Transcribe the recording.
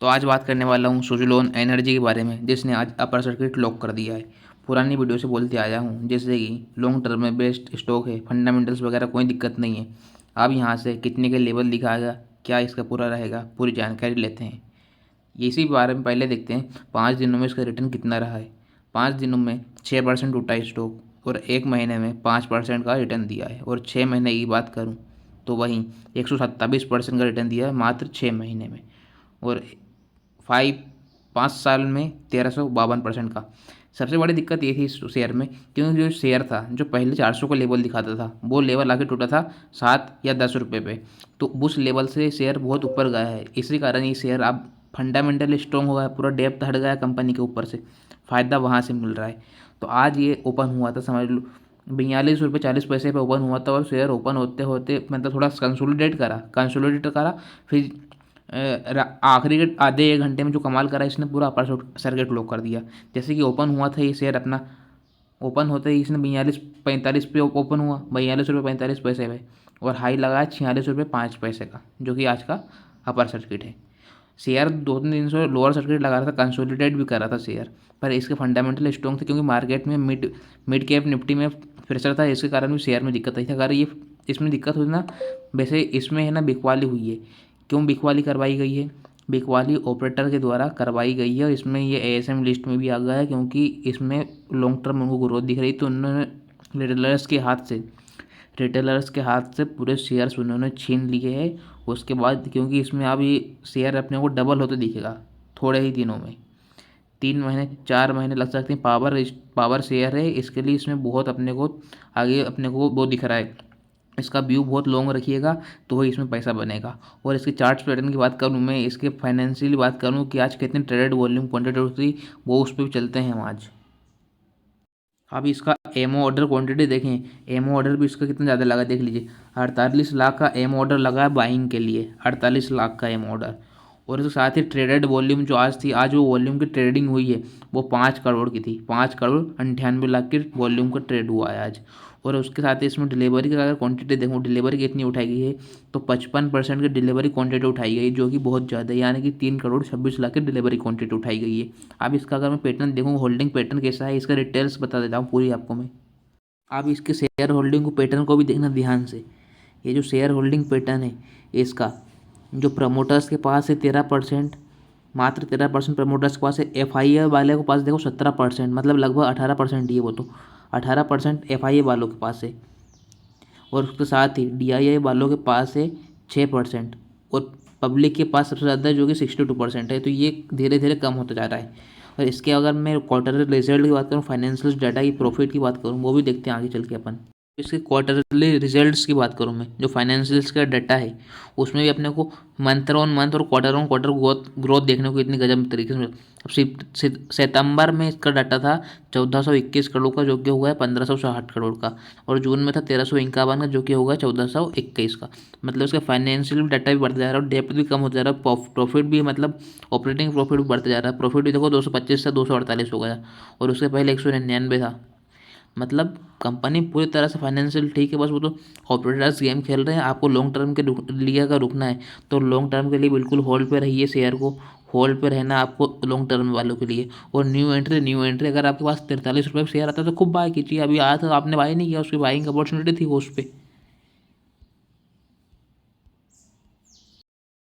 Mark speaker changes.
Speaker 1: तो आज बात करने वाला हूँ सुज़लोन एनर्जी के बारे में, जिसने आज अपर सर्किट लॉक कर दिया है। पुरानी वीडियो से बोलते आया हूँ जैसे कि लॉन्ग टर्म में बेस्ट स्टॉक है, फंडामेंटल्स वगैरह कोई दिक्कत नहीं है। अब यहाँ से कितने के लेवल दिखाएगा, क्या इसका पूरा रहेगा, पूरी जानकारी लेते हैं। इसी बारे में पहले देखते हैं 5 दिनों में इसका रिटर्न कितना रहा है। 5 दिनों में 6% उठा है स्टॉक, और 1 महीने में 5% का रिटर्न दिया है। और 6 महीने की बात करूँ तो वहीं 127% का रिटर्न दिया है मात्र 6 महीने में। और 5 साल में 1352% का। सबसे बड़ी दिक्कत ये थी इस शेयर में, क्योंकि जो शेयर था जो पहले 400 का लेवल दिखाता था, वो लेवल आके टूटा था 7 या 10 रुपये पे। तो उस लेवल से शेयर बहुत ऊपर गया है। इसी कारण ये शेयर अब फंडामेंटल स्ट्रॉन्ग हो गया है, पूरा डेप्थ हट गया है कंपनी के ऊपर से, फ़ायदा वहाँ से मिल रहा है। तो आज ये ओपन हुआ था, समझ लो 42 रुपये 40 पैसे पे ओपन हुआ था, और शेयर ओपन होते होते मतलब थोड़ा कंसोलिडेट करा। फिर आखिरी के आधे 1 घंटे में जो कमाल करा इसने, पूरा अपर सर्किट लॉक कर दिया। जैसे कि ओपन हुआ था ये शेयर अपना, ओपन होते ही इसने 42 45 पे ओपन हुआ, 42 रुपये 45 पैसे पे, और हाई लगाया 46 रुपये 5 पैसे का, जो कि आज का अपर सर्किट है। शेयर 2 3 दिन से लोअर सर्किट लगा रहा था, कंसोलिडेट भी कर रहा था शेयर, पर इसके फंडामेंटल स्ट्रॉन्ग थे, क्योंकि मार्केट में मिड कैप निफ्टी में प्रेशर था, इसके कारण भी शेयर में दिक्कत आई थी। अगर ये इसमें दिक्कत हुई ना, वैसे इसमें है ना बिकवाली हुई है। क्यों बिकवाली करवाई गई है? बिकवाली ऑपरेटर के द्वारा करवाई गई है, और इसमें ये एएसएम लिस्ट में भी आ गया है, क्योंकि इसमें लॉन्ग टर्म उनको ग्रोथ दिख रही, तो उन्होंने रिटेलर्स के हाथ से पूरे शेयर्स उन्होंने छीन लिए हैं। उसके बाद क्योंकि इसमें अब ये शेयर अपने को डबल होते दिखेगा थोड़े ही दिनों में, 3 महीने 4 महीने लग सकते हैं। पावर शेयर है, इसके लिए इसमें बहुत अपने को आगे अपने को वो दिख रहा है। इसका व्यू बहुत लॉन्ग रखिएगा तो ही इसमें पैसा बनेगा। और इसके चार्ट्स पैटर्न की बात करूँ, मैं इसके फाइनेंशियली बात करूँ कि आज कितने ट्रेडेड वॉल्यूम क्वांटिटी होती, वो उस पर भी चलते हैं हम आज। अब इसका एमओ ऑर्डर क्वांटिटी देखें, एमओ ऑर्डर भी इसका कितना ज़्यादा लगा देख लीजिए। 48 लाख का एमओ ऑर्डर लगा है बाइंग के लिए, 48 लाख का एमओ ऑर्डर। और इसके साथ ही ट्रेडेड वॉल्यूम जो आज थी, आज वो वॉल्यूम की ट्रेडिंग हुई है, वो 5 करोड़ की थी। 5 करोड़ 98 लाख की वॉल्यूम का ट्रेड हुआ है आज। और उसके साथ ही इसमें डिलीवरी का अगर क्वांटिटी देखूँ, डिलीवरी कितनी उठाई गई है, तो 55% की डिलीवरी क्वांटिटी उठाई गई, जो कि बहुत ज़्यादा है, यानी कि 3 करोड़ 26 लाख की डिलीवरी क्वांटिटी उठाई गई है। अब इसका अगर मैं पैटर्न देखूँ, होल्डिंग पैटर्न कैसा है, इसका डिटेल्स बता देता हूँ पूरी आपको मैं। अब इसके शेयर होल्डिंग को पैटर्न को भी देखना ध्यान से। ये जो शेयर होल्डिंग पैटर्न है इसका, जो प्रमोटर्स के पास है 13%, मात्र 13% प्रमोटर्स के पास है। एफआईए वाले के पास देखो 17%, मतलब लगभग 18% ही है वो तो। 18% एफआईए वालों के पास है। और उसके साथ ही डीआईआई वालों के पास है 6%। और पब्लिक के पास सबसे ज़्यादा जो कि 62% है। तो ये धीरे धीरे कम होता जा रहा है। और इसके अगर मैं क्वार्टर रिजल्ट की बात करूँ, फाइनेंशियल डाटा की प्रॉफिट की बात करूँ, वो भी देखते हैं आगे चल के अपन। इसके क्वार्टरली रिजल्ट्स की बात करूँ मैं, जो फाइनेंशियल्स का डाटा है, उसमें भी अपने को मंथ ऑन मंथ और क्वार्टर ऑन क्वार्टर ग्रोथ देखने को इतनी गजब तरीके से अब सितंबर में इसका डाटा था 1421 करोड़ का, जो कि हुआ है 1560 करोड़ का। और जून में था 1351 का, जो कि होगा 1421 का। मतलब इसका फाइनेंशियल डाटा भी बढ़ता जा रहा है, और डेप्थ भी कम होता जा रहा है, प्रॉफिट भी मतलब ऑपरेटिंग प्रॉफिट भी बढ़ता जा रहा है। प्रॉफिट भी देखो 225 से 248 हो गया, और उससे पहले 199 था। मतलब कंपनी पूरी तरह से फाइनेंशियल ठीक है, बस वो तो ऑपरेटर्स गेम खेल रहे हैं। आपको लॉन्ग टर्म के लिए अगर रुकना है, तो लॉन्ग टर्म के लिए बिल्कुल होल्ड पे रहिए, शेयर को होल्ड पे रहना आपको लॉन्ग टर्म वालों के लिए। और न्यू एंट्री अगर आपके पास 43 रुपये शेयर आता है तो खूब बाय कीजिए। अभी आया था, आपने बाय नहीं किया, उसकी बाइंग अपॉर्चुनिटी थी वो उस पर।